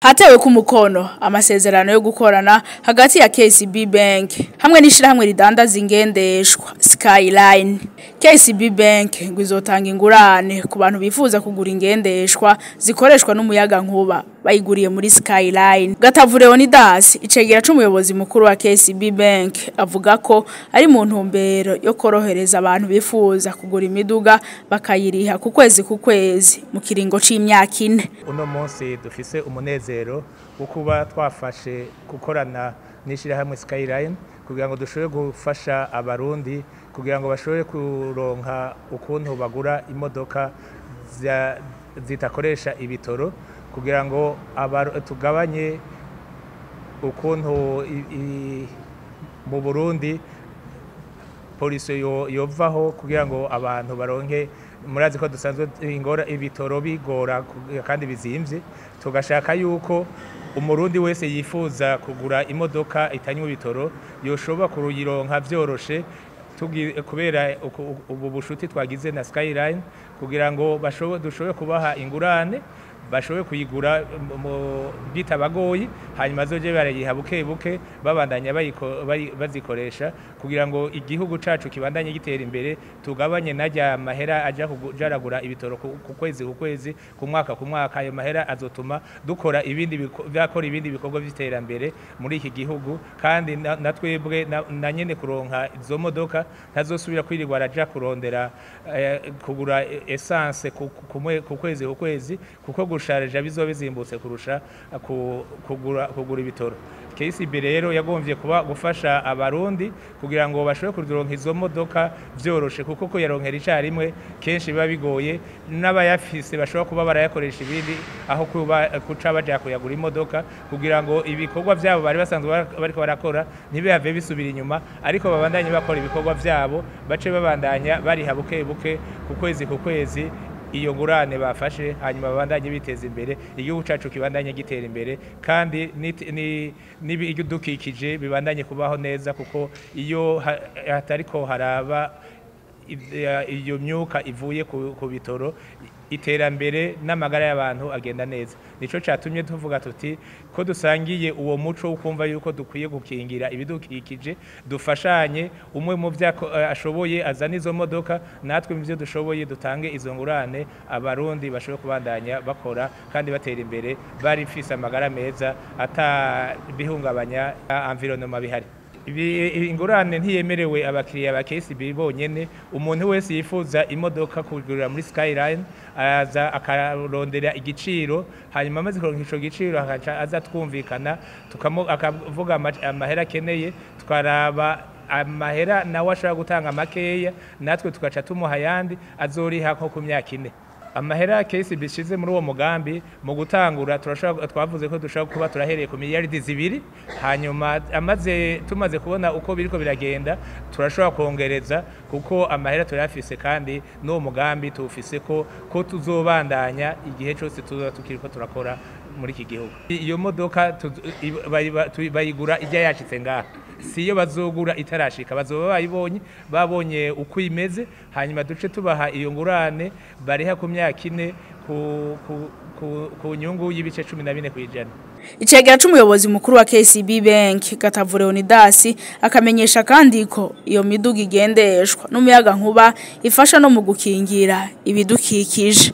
Hatewe ku mukono amasezerano yo gukorana hagati ya KCB Bank hamwe n'ishirahamwe ridandaza ingendeshwa Skyline. KCB Bank ngo izotanga ingurane ku bantu bifuza kugura ingendeshwa zikoreshwa n'umuyaga nkuba bayiguriye muri Skyline. Gatavu Léonidas icegera c'umuyobozi mukuru wa KCB Bank avuga ko ari mu ntumbero yo korohereza abantu bifuza kugura imiduga bakayiriha ku kwezi mu kiringo c'imyaka 4. Uno munsi dufise umunezero wo kuba twafashe gukorana n'ishirahamwe Skyline kugira ngo dushobore gufasha abarundi kugira ngo bashobore kuronka ukuntu bagura imodoka zitakoresha ibitoro kugira ngo tugabanye ukuntu mu Burundi polisi yovaho kugira ngo abantu baronke murazi ko dusanzwe ingora ibitoro bigora kandi bizimvye tugashaka yuko umurundi wese yifuza kugura imodoka itanywe ibitoro yoshobora kuruyironka vyoroshe kubera ubu bushuti twagize na Skyline kugira ngo dushobore kubaha ingurane bashoboye kuyigura bitabagoyi hanyuma zoje barayiha buke babandanya bazikoresha kugira ngo igihugu cacu kibandanye gitera imbere tugabanye najya mahera aja kujaragura ibitoro ku kwezi ku mwaka ayo mahera azotuma dukora ibindi bikorwa by'iterambere muri iki gihugu kandi natwebwe na nyene kuronka izo modoka ntazosubira kwirirwa araja kurondera kugura essence ku kwezi kuko gusharija bizobe zimbutse kurusha kugura ibitoro. KCB rero yagombye kuba gufasha abarundi kugira ngo bashobore kuronka izo modoka vyoroshe kuko ko yaronkera icarimwe kenshi biba bigoye n'abayafise bashobora kuba barayakoresha ibindi aho kuca baje kuyagura imodoka kugira ngo ibikorwa vyabo bari basanzwe bariko barakora ntibihave bisubira inyuma ariko babandanye bakora ibikorwa vyabo bace babandanya bariha buke ku kwezi iyo ngurane bafashe hanyuma babandanye biteza imbere igihugu cacu kibandanye gitera imbere kandi n'ibidukikije bibandanye kubaho neza kuko iyo hatariko haraba iyo myuka ivuye ku bitoro iterambere n'amagara y'abantu agenda neza nico catumye tuvuga tuti ko dusangiye uwo muco ukumva yuko dukwiye gukingira ibidukikije dufashanye umwe mu vyako ashoboye azana izo modoka natwe mu byo dushoboye dutange izo ngurane abarundi bashobora kubandanya bakora kandi batera imbere bari fisa amagara meza ata bihungabanya environnement bihari. Ingurane ntiyemerewe abakiriya ba KCB bonyene umuntu wese yifuza imodoka kugurira muri Skyline aza akarondera igiciro hanyuma amaze kuronka ico giciro aza twumvikana akavuga amahera keneye twaraba amahera nawe ashaka gutanga makeya natwe tugaca tumuha yandi azoriha nko ku myaka 4. Amahera KCB bishize muri uwo mugambi mu gutangura twavuze ko dushaka kuba turahereye ku miliyaridi 2 hanyuma tumaze kubona uko biriko biragenda turashobora kongereza kuko amahera turafise kandi no mugambi tufise ko tuzobandanya igihe cyose tukiriko turakora muri iki gihugu. Iyo modoka bayigura ijya yashitse ngaha siyo bazogura itarashika bazoba babonye uko imeze hanyuma duce tubaha iyo ngurane bariha ku myaka 4 ku nyungu y'ibice 14 kwijana. Icegera c'umuyobozi mukuru wa KCB Bank Gatavu Léonidas akamenyesha kandi ko iyo miduga igendeshwa n'umuyaga nkuba ifasha no mu gukingira ibidukikije.